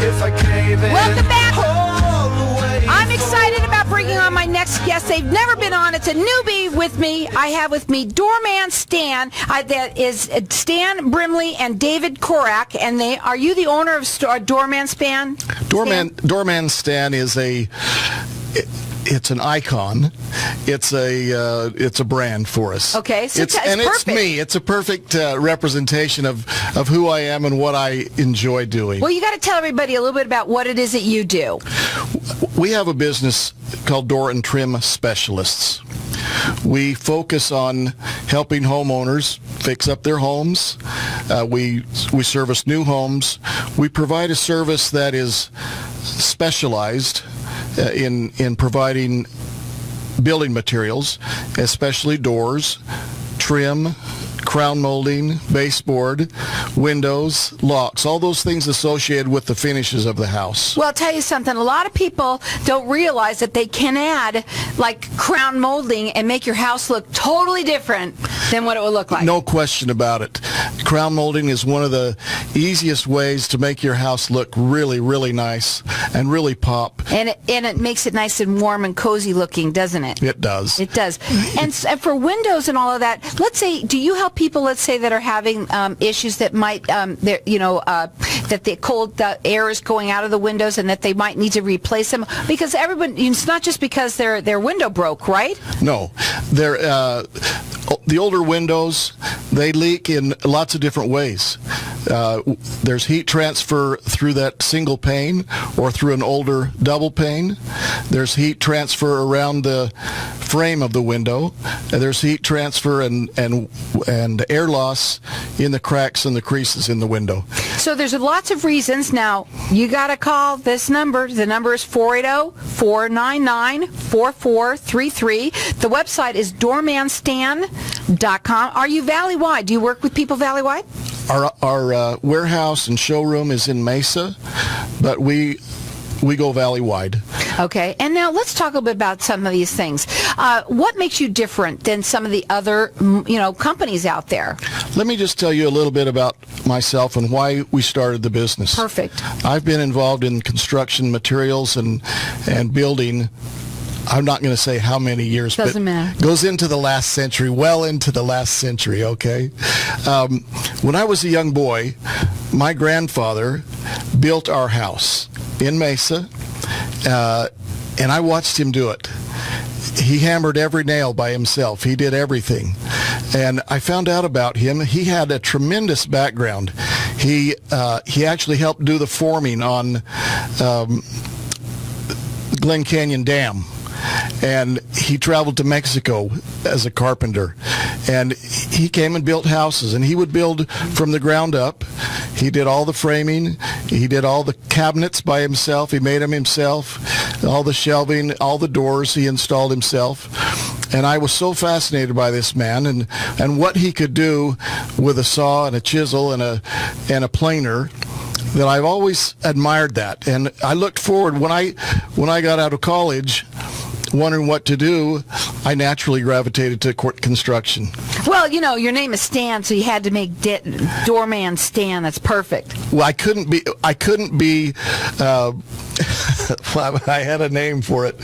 Welcome back. I'm excited about bringing on my next guest. They've never been on. It's a newbie with me. I have with me Doorman Stan. That is Stan Brimley and David Korak. And are you the owner of Doorman Stan? Doorman Stan is it's an icon. It's a brand for us. Okay, so it's me. It's a perfect representation of who I am and what I enjoy doing. Well, you got to tell everybody a little bit about what it is that you do. We have a business called Door and Trim Specialists. We focus on helping homeowners fix up their homes. We service new homes. We provide a service that is specialized in providing building materials, especially doors, trim, crown molding, baseboard, windows, locks, all those things associated with the finishes of the house. Well, I'll tell you something. A lot of people don't realize that they can add like crown molding and make your house look totally different than what it would look like. No question about it. Crown molding is one of the easiest ways to make your house look really, really nice and really pop. And it makes it nice and warm and cozy looking, doesn't it? It does. It does. And for windows and all of that, let's say, do you help people, let's say, that are having issues that might, that the cold air is going out of the windows and that they might need to replace them? Because it's not just because their window broke, right? No. The older windows, they leak in lots of different ways. There's heat transfer through that single pane or through an older double pane. There's heat transfer around the frame of the window. There's heat transfer and air loss in the cracks and the creases in the window. So there's lots of reasons. Now, you got to call this number. The number is 480-499-4433. The website is doormanstan.com. Are you valley-wide? Do you work with people valley-wide? Our warehouse and showroom is in Mesa, but we go valley-wide. Okay, and now let's talk a little bit about some of these things. What makes you different than some of the other, companies out there? Let me just tell you a little bit about myself and why we started the business. Perfect. I've been involved in construction materials and building. I'm not going to say how many years, Doesn't but matter. Goes into the last century, well into the last century, okay? When I was a young boy, my grandfather built our house in Mesa, and I watched him do it. He hammered every nail by himself. He did everything. And I found out about him. He had a tremendous background. He actually helped do the forming on Glen Canyon Dam. And he traveled to Mexico as a carpenter. And he came and built houses, and he would build from the ground up. He did all the framing. He did all the cabinets by himself. He made them himself. All the shelving, all the doors he installed himself. And I was so fascinated by this man and what he could do with a saw and a chisel and a planer, that I've always admired that. And I looked forward when I got out of college, wondering what to do. I naturally gravitated to construction. Well, your name is Stan, so you had to make Doorman Stan. That's perfect. Well, I couldn't be. I had a name for it.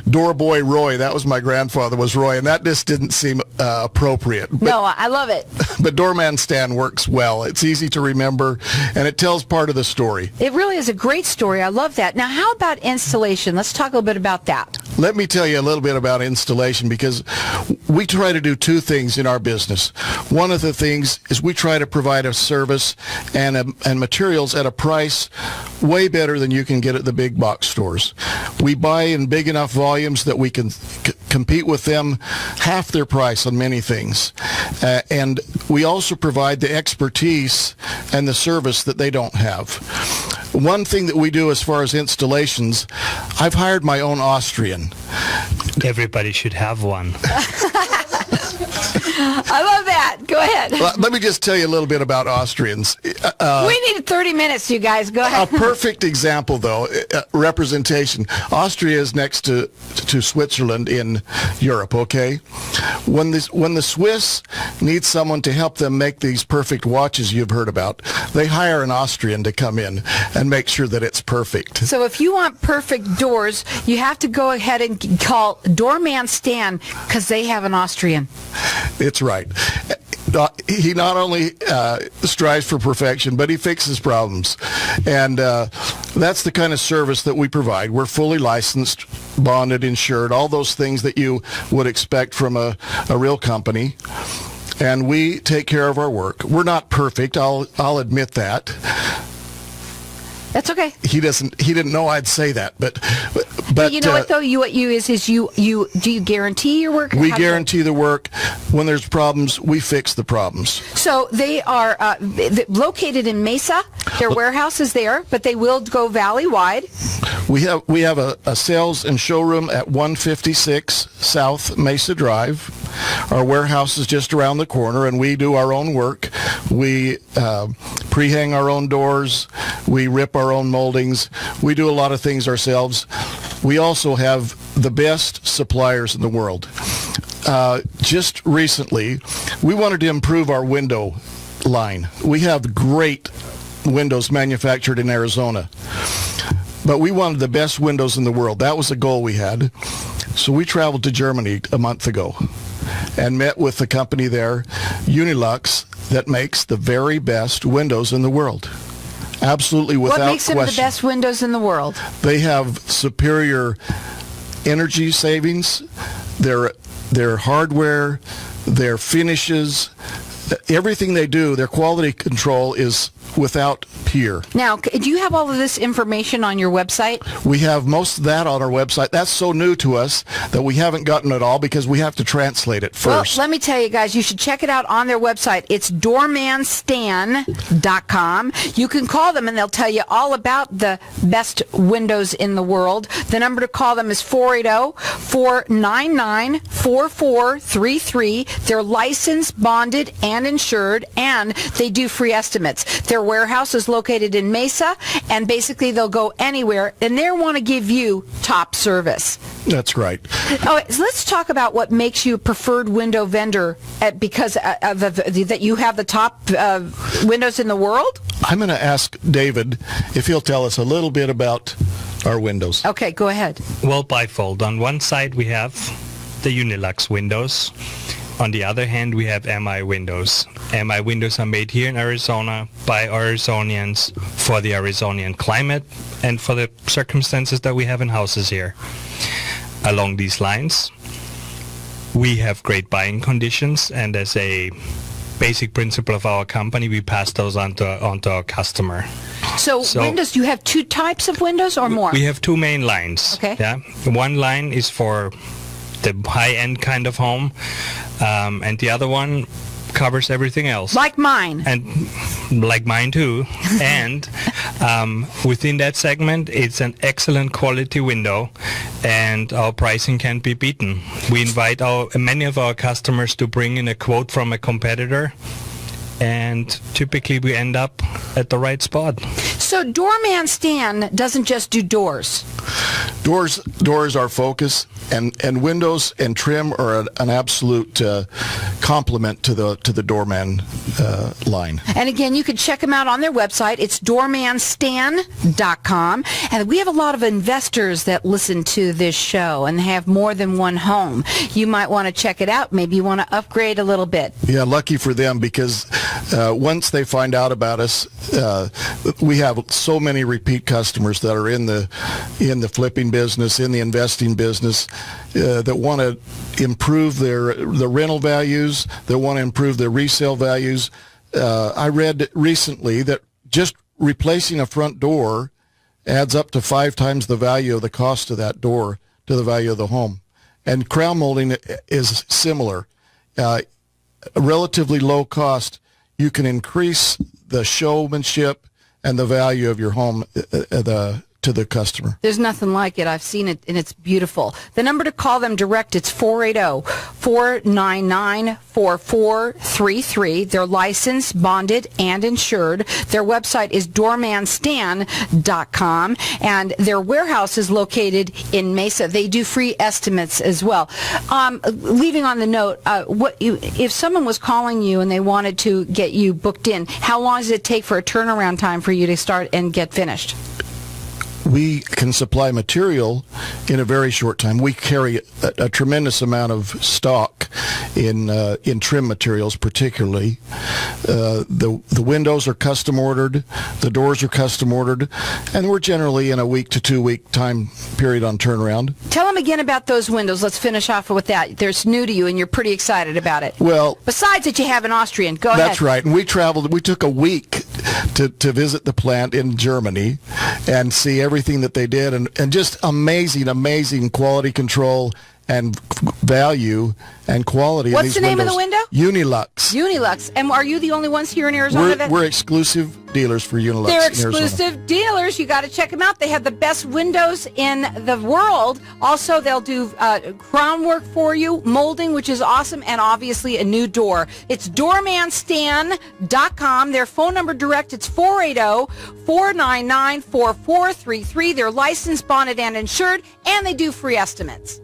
Doorboy Roy. That was my grandfather, was Roy, and that just didn't seem appropriate. But, no, I love it. But Doorman Stan works well. It's easy to remember, and it tells part of the story. It really is a great story. I love that. Now, how about installation? Let's talk a little bit about that. Let me tell you a little bit about installation, because we try to do two things in our business. One of the things is we try to provide a service and materials at a price way better than you can get at the big box stores. We buy in big enough volumes that we can compete with them half their price on many things. And we also provide the expertise and the service that they don't have. One thing that we do as far as installations, I've hired my own Austrian. Everybody should have one. I love that. Go ahead. Well, let me just tell you a little bit about Austrians. We need 30 minutes, you guys. Go A ahead. perfect example, though, representation. Austria is next to Switzerland in Europe, okay? When the Swiss need someone to help them make these perfect watches you've heard about, they hire an Austrian to come in and make sure that it's perfect. So if you want perfect doors, you have to go ahead and call Doorman Stan because they have an Austrian. It's right. He not only strives for perfection, but he fixes problems. And that's the kind of service that we provide. We're fully licensed, bonded, insured, all those things that you would expect from a real company. And we take care of our work. We're not perfect, I'll admit that. That's okay. He didn't know I'd say that, but You know what though? You do you guarantee your work? we guarantee the work. When there's problems, we fix the problems. So they are located in Mesa. Their warehouse is there, but they will go valley-wide. We have a sales and showroom at 156 South Mesa Drive. Our warehouse is just around the corner, and we do our own work. We pre-hang our own doors. We rip our own moldings. We do a lot of things ourselves. We also have the best suppliers in the world. Just recently, we wanted to improve our window line. We have great windows manufactured in Arizona, but we wanted the best windows in the world. That was the goal we had. So we traveled to Germany a month ago and met with the company there, Unilux, that makes the very best windows in the world. Absolutely, without question. What makes them the best windows in the world? They have superior energy savings, their hardware, their finishes, everything they do, their quality control is without peer. Now, do you have all of this information on your website? We have most of that on our website. That's so new to us that we haven't gotten it all because we have to translate it first. Well, let me tell you guys, you should check it out on their website. It's doormanstan.com. You can call them and they'll tell you all about the best windows in the world. The number to call them is 480-499-4433. They're licensed, bonded, and insured, and they do free estimates. Their warehouse is located in Mesa, and basically they'll go anywhere, and they want to give you top service. That's right. Oh, so let's talk about what makes you a preferred window vendor because of that you have the top windows in the world? I'm going to ask David if he'll tell us a little bit about our windows. Okay, go ahead. Well, bifold. On one side, we have the Unilux windows. On the other hand, we have MI windows. MI windows are made here in Arizona by Arizonians for the Arizonian climate and for the circumstances that we have in houses here. Along these lines, we have great buying conditions, and as a basic principle of our company, we pass those on to our customer. So windows, you have two types of windows or more? We have two main lines. Okay. Yeah. One line is for the high-end kind of home, and the other one covers everything else. Like mine. And like mine too. And within that segment, it's an excellent quality window, and our pricing can't be beaten. We invite many of our customers to bring in a quote from a competitor, and typically we end up at the right spot. So Doorman Stan doesn't just do doors. Doors are focus, and windows and trim are an absolute complement to the Doorman line. And again, you can check them out on their website. It's doormanstan.com. And we have a lot of investors that listen to this show and have more than one home. You might want to check it out. Maybe you want to upgrade a little bit. Yeah, lucky for them, because once they find out about us, we have so many repeat customers that are in the flipping business, in the investing business, that want to improve the rental values, that want to improve their resale values. I read recently that just replacing a front door adds up to 5 times the value of the cost of that door to the value of the home. And crown molding is similar. A relatively low cost, you can increase the showmanship and the value of your home to the customer. There's nothing like it. I've seen it, and it's beautiful. The number to call them direct, it's 480-499-4433. They're licensed, bonded, and insured. Their website is doormanstan.com, and their warehouse is located in Mesa. They do free estimates as well. Leaving on the note, if someone was calling you and they wanted to get you booked in, how long does it take for a turnaround time for you to start and get finished? We can supply material in a very short time. We carry a tremendous amount of stock in trim materials, particularly. The windows are custom ordered, the doors are custom ordered, and we're generally in a week to 2 week time period on turnaround. Tell them again about those windows. Let's finish off with that. They're new to you, and you're pretty excited about it. Well, besides that, you have an Austrian. Go ahead. That's right. And we traveled. We took a week to visit the plant in Germany and see everything that they did, and just amazing quality control and value and quality. What's the name of the window? Unilux. Unilux. And are you the only ones here in Arizona? We're exclusive dealers for Unilux. They're in Arizona. exclusive dealers. You got to check them out. They have the best windows in the world. Also, they'll do crown work for you, molding, which is awesome, and obviously a new door. It's doormanstan.com. Their phone number direct, it's 480-499-4433. They're licensed, bonded, and insured, and they do free estimates.